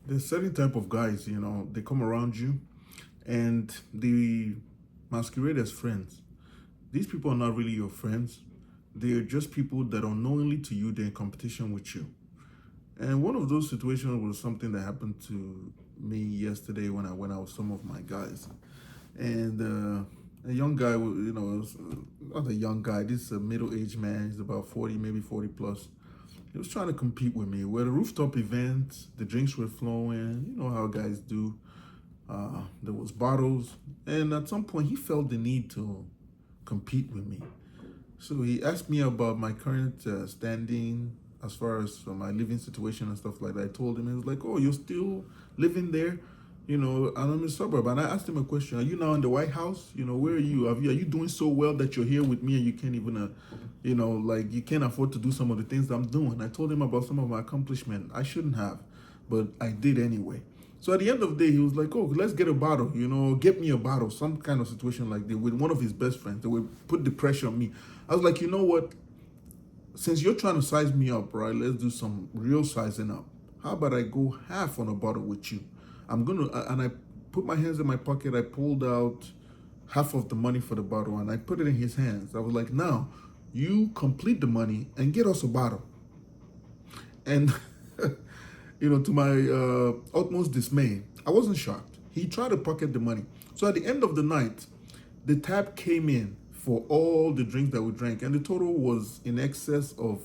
There's certain type of guys, they come around you and they masquerade as friends. These people are not really your friends. They're just people that unknowingly to you, they're in competition with you. And one of those situations was something that happened to me yesterday when I went out with some of my guys. And a young guy, not a young guy, this is a middle-aged man. He's about 40, maybe 40 plus. He was trying to compete with me. We're at a rooftop event. The drinks were flowing. You know how guys do. There was bottles, and at some point he felt the need to compete with me. So he asked me about my current standing as far as my living situation and stuff like that. I told him, he was like, "Oh, you're still living there, and I'm in the suburb." And I asked him a question: "Are you now in the White House? Where are you? Are you doing so well that you're here with me and you can't even, like you can't afford to do some of the things that I'm doing?" I told him about some of my accomplishment. I shouldn't have, but I did anyway. So at the end of the day, he was like, "Oh, let's get a bottle, get me a bottle," some kind of situation like that with one of his best friends. They would put the pressure on me. I was like, you know what? Since you're trying to size me up, right? Let's do some real sizing up. How about I go half on a bottle with you? And I put my hands in my pocket. I pulled out half of the money for the bottle and I put it in his hands. I was like, now you complete the money and get us a bottle. And to my utmost dismay, I wasn't shocked. He tried to pocket the money. So at the end of the night, the tab came in for all the drinks that we drank, and the total was in excess of,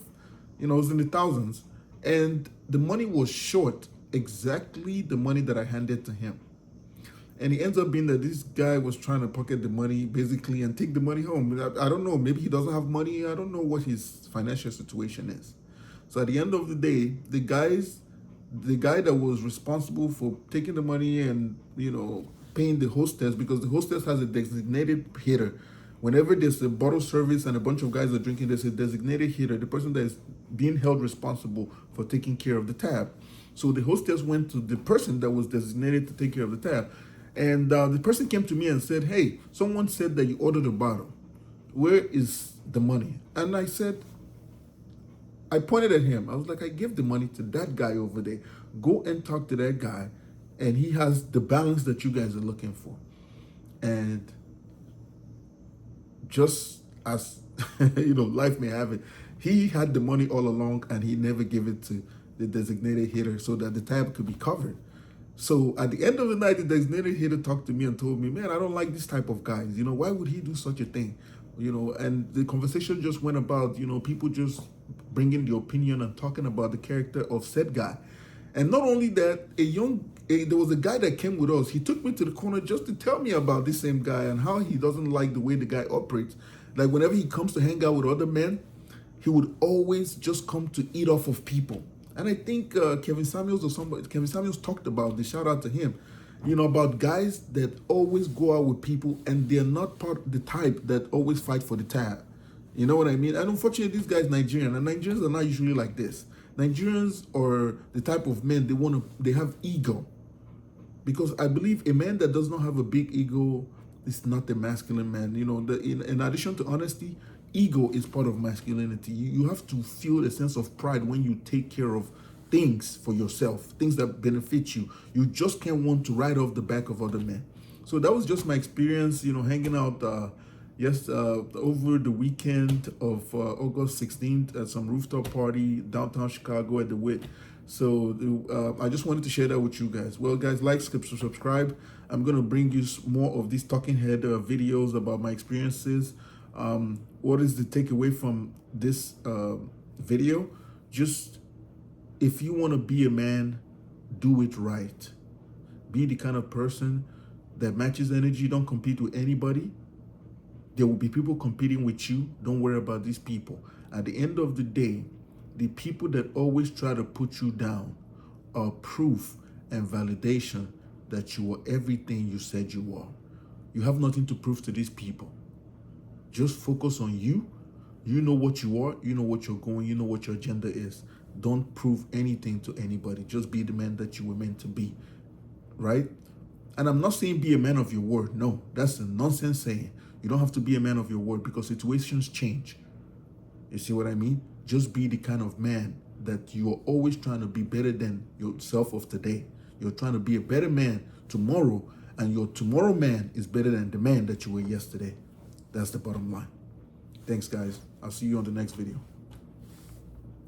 it was in the thousands. And the money was short exactly the money that I handed to him. And it ends up being that this guy was trying to pocket the money basically and take the money home. I don't know. Maybe he doesn't have money. I don't know what his financial situation is. So at the end of the day, the guy that was responsible for taking the money and paying the hostess, because the hostess has a designated hitter. Whenever there's a bottle service and a bunch of guys are drinking, there's a designated hitter, the person that is being held responsible for taking care of the tab. So the hostess went to the person that was designated to take care of the tab. And the person came to me and said, "Hey, someone said that you ordered a bottle. Where is the money?" And I pointed at him. I was like, "I gave the money to that guy over there. Go and talk to that guy, and he has the balance that you guys are looking for." And just as life may have it, he had the money all along, and he never gave it to the designated hitter so that the tab could be covered. So at the end of the night, the designated hitter talked to me and told me, "Man, I don't like this type of guys. Why would he do such a thing?" And the conversation just went about, people just bringing the opinion and talking about the character of said guy. And not only that, there was a guy that came with us. He took me to the corner just to tell me about this same guy and how he doesn't like the way the guy operates. Like whenever he comes to hang out with other men, he would always just come to eat off of people. And I think Kevin Samuels talked about this. Shout out to him. About guys that always go out with people and they're not the type that always fight for the tab. You know what I mean? And unfortunately, this guy's Nigerian, and Nigerians are not usually like this. Nigerians are the type of men they have ego. Because I believe a man that does not have a big ego is not a masculine man. In addition to honesty, ego is part of masculinity. You have to feel a sense of pride when you take care of things for yourself, things that benefit you. You just can't want to ride off the back of other men. So that was just my experience, hanging out over the weekend of August 16th at some rooftop party downtown Chicago at the Wit. So I just wanted to share that with you guys. Well, guys, like, subscribe. I'm going to bring you more of these talking head videos about my experiences. What is the takeaway from this video? Just if you want to be a man, do it right. Be the kind of person that matches energy. Don't compete with anybody. There will be people competing with you. Don't worry about these people. At the end of the day, the people that always try to put you down are proof and validation that you are everything you said you were. You have nothing to prove to these people. Just focus on you. You know what you are. You know what you're going. You know what your agenda is. Don't prove anything to anybody. Just be the man that you were meant to be, right? And I'm not saying be a man of your word. No, that's a nonsense saying. You don't have to be a man of your word because situations change. You see what I mean? Just be the kind of man that you are always trying to be better than yourself of today. You're trying to be a better man tomorrow, and your tomorrow man is better than the man that you were yesterday. That's the bottom line. Thanks, guys. I'll see you on the next video.